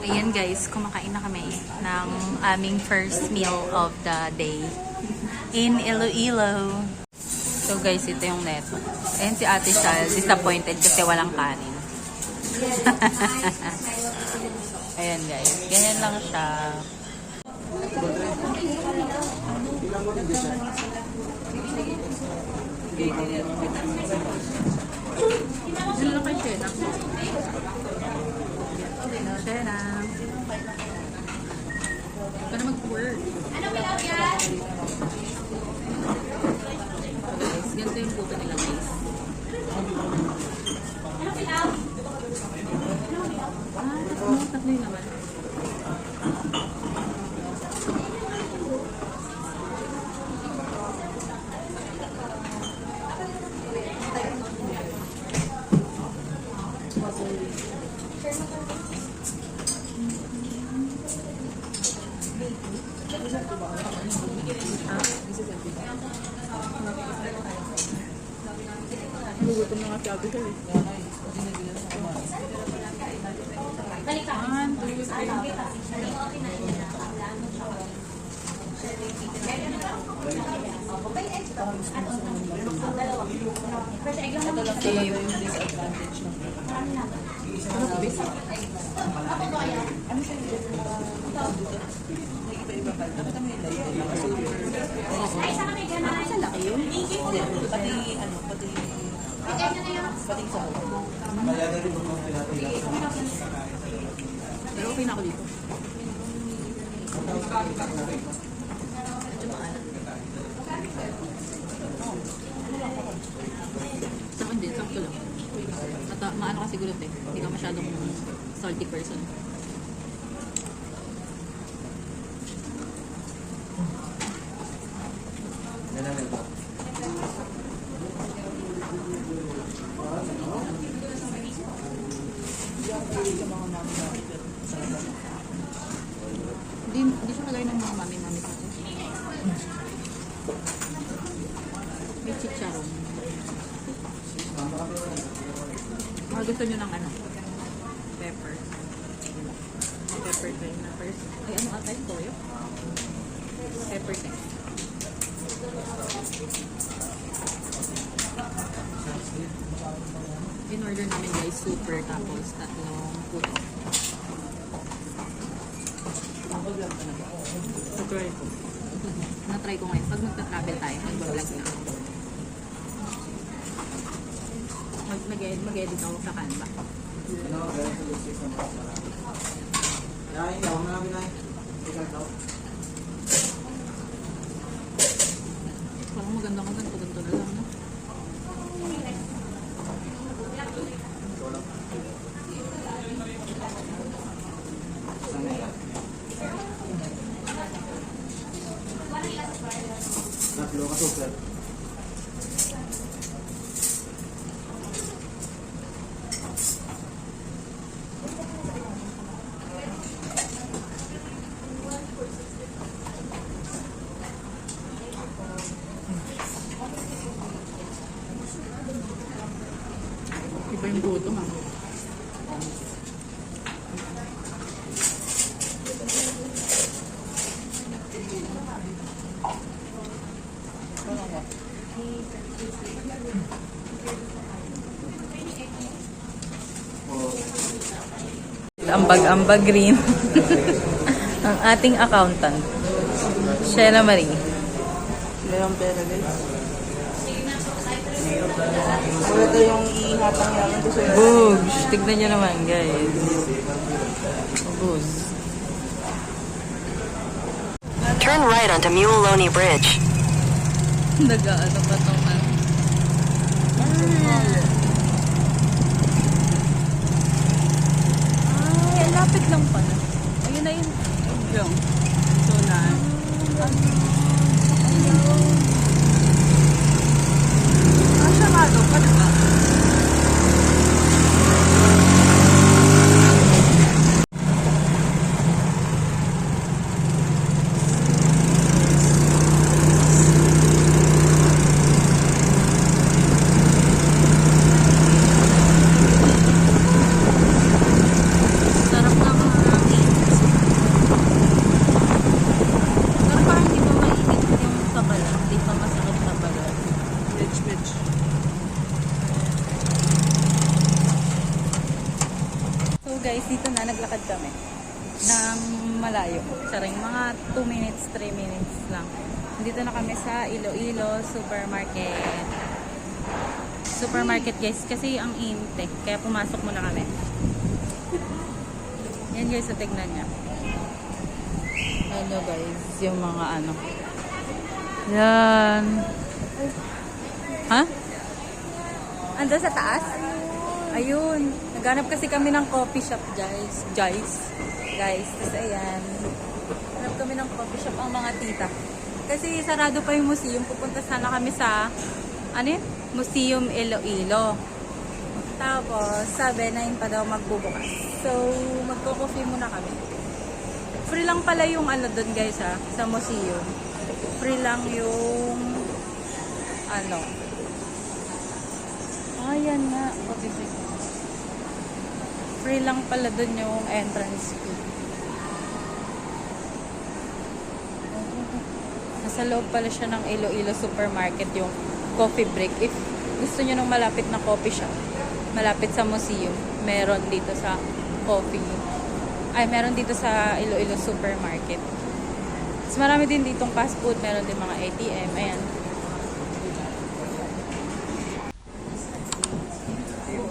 Ayan guys, kumakain na kami ng aming first meal of the day in Iloilo. So guys, ito yung neto. Ayan si Ate Shal, disappointed kasi walang kanin. Ayan guys, ganyan lang siya. Sino na kayo siya? Shena. Huwag ka na mag-work. Ano pilaw yan? Guys, ganito yung puto nila guys. Ano pilaw? Tatlo yung naman. Nagugutom na nga si Ate Shal eh. 1, 2, pero okay na ako dito. Saan din, sakto lang. At maano ka siguro eh. Hindi ka masyadong salty person. Hindi siya kagaya ng mga mami-mami ko. May chicharon. Gusto nyo ng ano? Pepper. Pepper tayo na first. Ay, ano ata yung toyo? Pepper tayo. In-order namin guys, super tapos tatlong puto. Na-try ko. Na-try ko ngayon. Pag magta-travel tayo, mag-vlog na ako. Mag-edit ako sa Canva. Parang maganda ka ganito na lang, no? Tatlo ka super. Iba yung buto nga. Ambag-ambag green. Ang ating accountant. Shena Marie. Mayroong pera guys. Wala ito yung ihatang namin ko sa Bugs. Tignan nyo naman guys. Bugs. Turn right onto Muloloney Bridge. Nag-ano pa itong ano. Ay, lapit lang pala. Ayun na yun. Yung. So na. Siya nga doon pa diba? Sarap na mga guys, dito na naglakad kami ng malayo. Saring mga 2 minutes, 3 minutes lang. Dito na kami sa Iloilo Supermarket. Supermarket guys, kasi ang init eh. Kaya pumasok muna kami. Yan guys, so tignan niya. Ano guys, yung mga ano. Yan. Ha? Ando sa taas? Ayun. Naghanap kasi kami ng coffee shop guys. Guys, kasi ayan. Hanap kami ng coffee shop ang mga tita. Kasi sarado pa yung museum. Pupunta sana kami sa ano yun? Museum Iloilo. Tapos, sabi, 9 pa daw magbubukas. So, magko-coffee muna kami. Free lang pala yung ano doon guys ha, sa museum. Free lang yung ano. Ayan nga. Free lang pala doon yung entrance fee. Nasa loob pala siya ng Iloilo Supermarket yung coffee break. If gusto nyo ng malapit na coffee shop, malapit sa museum, meron dito sa coffee. Ay, meron dito sa Iloilo Supermarket. Mas marami din ditong fast food, meron din mga ATM. Ayan.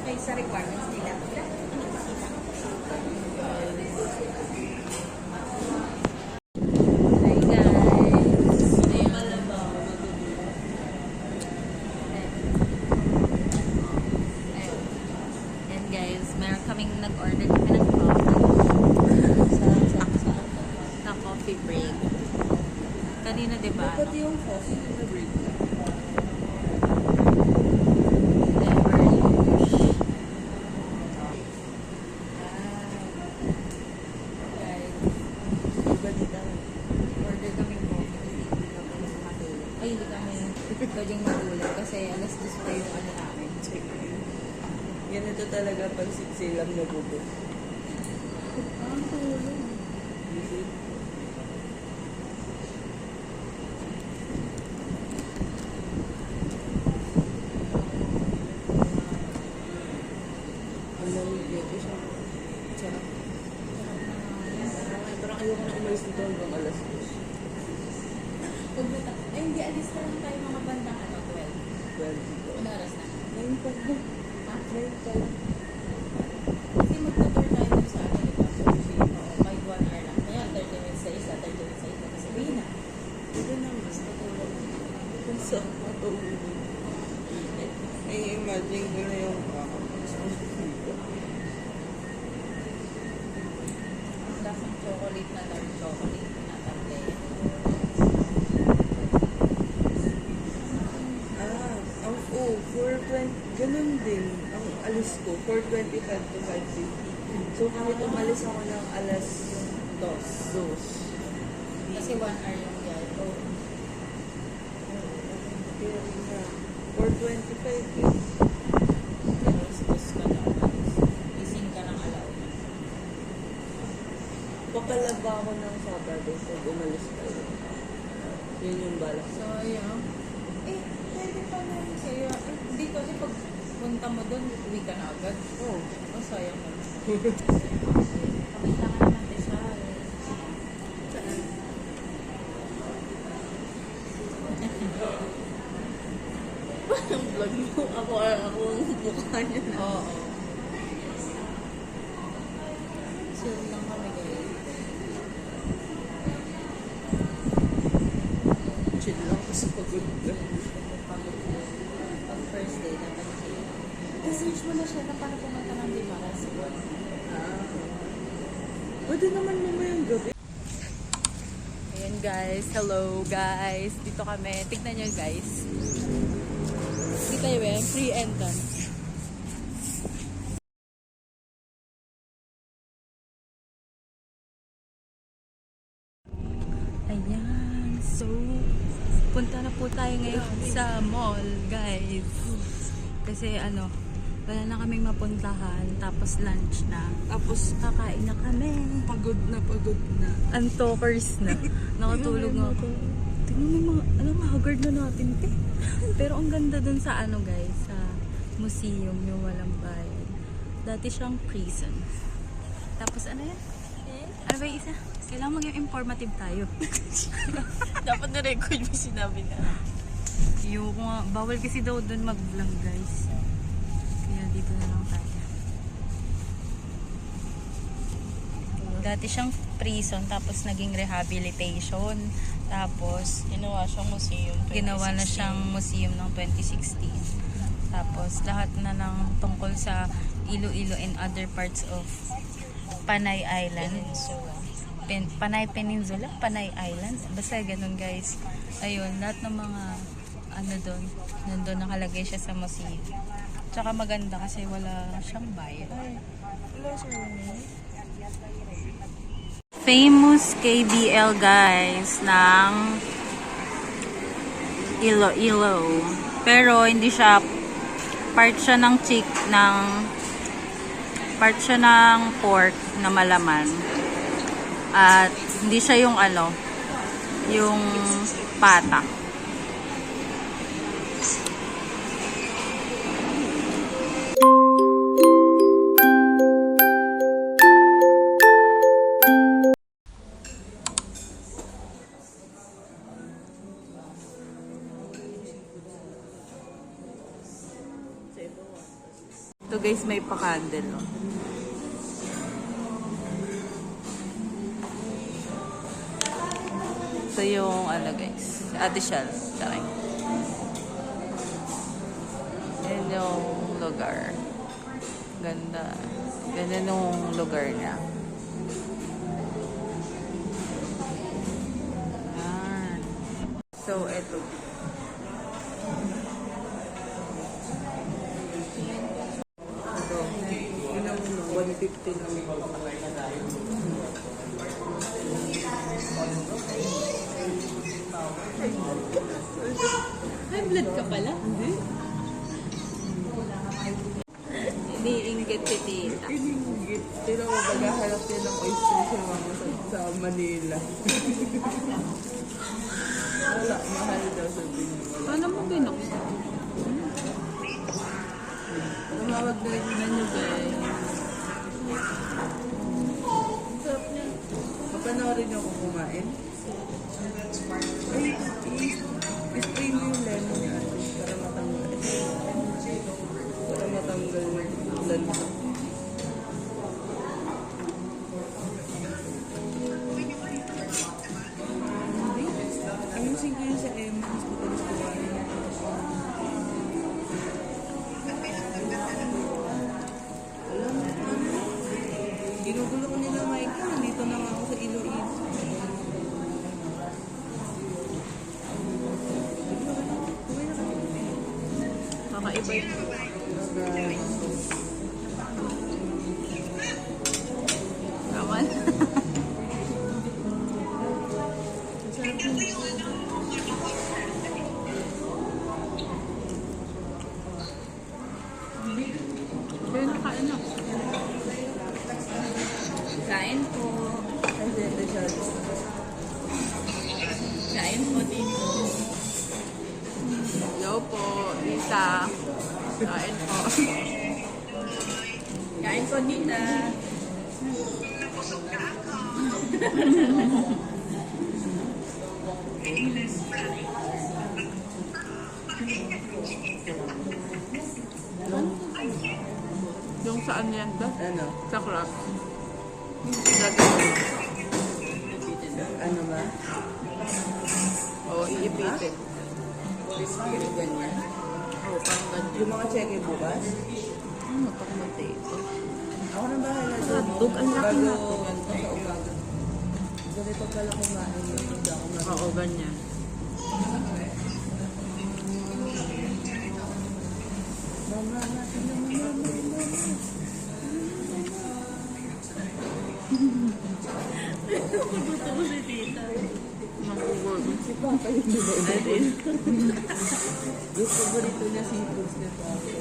Okay, sa requirements nila. Hi guys. Ayan guys, meron kaming nag-order kami ng coffee. Sa coffee break. Kanina diba? Pati yung coffee na break. Order kami coffee kasi hindi kami matulog. Ay, hindi kami pwedeng matulog kasi alas 2 pa yung ano namin. Ganito talaga pag silang nabubot. Ang tulog. Ang lamig nito siya. Sarap. Parang ayoko na umalis dito hanggang alas 2. Ay, hindi. Alis na lang tayo mga bandang ano, 12. 12 dito. Ano oras na? 9 pa ba? Ha? 9 pa lang. Kasi magtutur tayo dun sa ano, diba? So, may 1 hour lang. Kaya 30 minutes sa isa, 30 minutes sa isa. Kasi uwi na. Dito na mas matulog. Kung saan matulog. Ay, imagine ko na yung dito. Lasang chocolate na dark chocolate na tarte. Ang 420, ganun din. Ang alis ko, 4:25 to 5:50. So, kahit umalis ako ng alas 2. Kasi 1 hour yung biyahe ko. Pero na, 4:25 eh. Alas 2 ka na umalis. Gising ka ng alauna. Papalaba ako ng Sabado pag umalis tayo. Yun yung balak. So, ayun. Eh, pwede pa naman sa'yo. Eh, hindi kasi pag punta mo doon, uwi ka na agad. Oh. Oh, sayang mo. Pakita ka naman, Tessal. Ang vlog mo. Ako ang mukha niya. Oo. Chill lang kami guys. Chill lang kasi pagod ka. Pag first day, dapat chill. Research mo na siya na para pumunta ng Limaras. Pwede naman mamayang gabi. Ayan guys, hello guys. Dito kami. Tignan nyo guys. Dito tayo eh, free entrance. Ayan, so punta na po tayo ngayon sa mall guys. Kasi ano, wala na kaming mapuntahan, tapos lunch na. Tapos kakain na kami. Pagod na. Antokers na. Nakatulog nga ako. Tingnan mo yung mga, alam, haggard na natin, te. Pero ang ganda dun sa ano guys, sa museum, yung walang bayad. Dati siyang prison. Tapos ano yan? Ano ba yung isa? Kailangan maging informative tayo. Dapat na-record mo sinabi na. Yung bawal kasi daw dun mag-vlog guys. Kaya dito na lang tayo. Dati siyang prison tapos naging rehabilitation. Tapos Ginawa siyang museum. ginawa na siyang museum ng 2016. Tapos lahat na ng tungkol sa Iloilo and other parts of Panay Island. Peninsula. Panay Peninsula, Panay Island. Basta ganun guys. Ayun, lahat ng mga ano doon, nandun nakalagay siya sa museum. Tsaka maganda kasi wala siyang bayad. Wala siya Famous KBL guys ng Iloilo. Pero hindi siya part siya ng part siya ng pork na malaman. At hindi siya yung yung pata. Ito guys, may pa-candle. Oh. Ito yung guys, Ate Shell. Charing. Yan yung lugar. Ganda. Ganda nung lugar niya. Yan. So, eto. Ito, yun ang 150 lang. May blood ka pala? Hindi. Iniinggit si tita. Ininggit. Tino mo maghahanap din ng oyster sa mga sa Manila. Wala, mahal daw sa Manila. Paano mo binuksan? Tumawag na yung menu guys. Sarap niya. Mapanoorin niyo kung kumain. Ay, i-spray mo yung lemon niya para matanggal. Para matanggal yung lansa. Ayusin ko yun sa Emmons. Matalis ko ba? Ginugulo ko nila, Mike. Nandito na nga ako sa Iloilo. Kakaiba yun. Kaman. Kaya nakain ako. Kain po. Ay, dito siya. Kain po dito. Hello po, Lisa. Kain po. Kain po, Nita. Yung saan yan ba? Ano? Sa crab. Ano ba? Oo, iipitin. Ganyan. Oo, parang ganyan. Yung mga cheque bukas? Ano itong potato? Ako na bahala doon. Hotdog, ang laki na. Bago sa umaga. Ganito pala kumain yung hindi ako na. Oo, ganyan. Mama, natin na si Papa yung diba? Gusto paborito niya seafoods na Papa.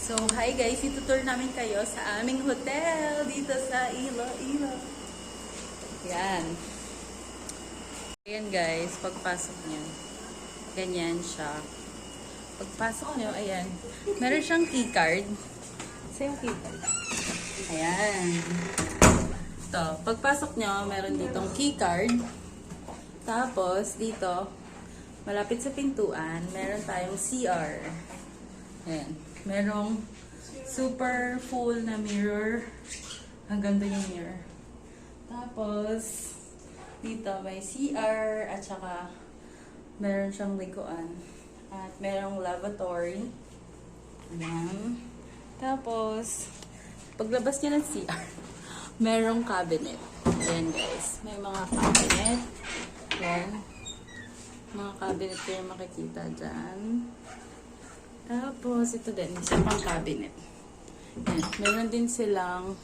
So, hi guys, itutour namin kayo sa aming hotel dito sa Iloilo. Yan. Ayan guys, pagpasok nyo, ganyan siya. Pagpasok nyo, ayan, meron siyang keycard. Sa yung keycard. Ayan. Ito, pagpasok nyo, meron ditong key card. Tapos, dito, malapit sa pintuan, meron tayong CR. Ayan. Merong super full na mirror. Ang ganda yung mirror. Tapos, dito may CR at saka meron siyang likuan. At merong lavatory. Ayan. Tapos, paglabas niya ng CR, merong cabinet. Ayan guys. May mga cabinet. Ayan. Mga cabinet kayo makikita dyan. Tapos, ito din. Isa pang cabinet. Ayan. Meron din silang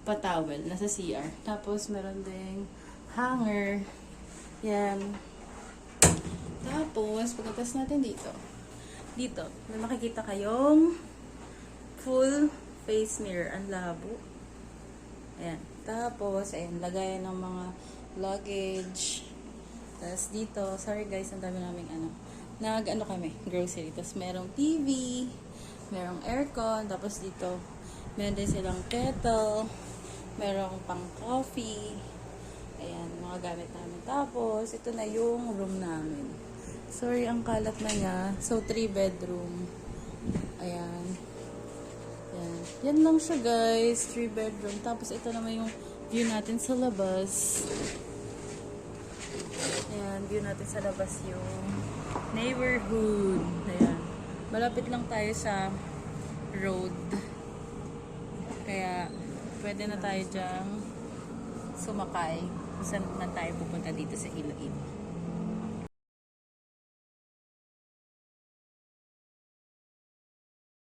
patawel nasa CR. Tapos, meron ding hanger. Yan. Tapos, pagkatas natin dito. Dito, may makikita kayong full face mirror. Ang labo. Ayan. Tapos, ayan, lagayan ng mga luggage. Tapos, dito, sorry guys, ang dami naming nag-ano kami, grocery. Tapos, merong TV, merong aircon. Tapos, dito, meron din silang kettle. Merong pang coffee. Ayan, mga gamit namin. Tapos, ito na yung room namin. Sorry, ang kalat na niya. So, 3 bedroom. Ayan. Ayan. Yan lang siya, guys. 3 bedroom. Tapos, ito naman yung view natin sa labas. Ayan, view natin sa labas yung neighborhood. Ayan. Malapit lang tayo sa road. Kaya, pwede na tayo dyang sumakay. Saan na tayo pupunta dito sa Iloilo.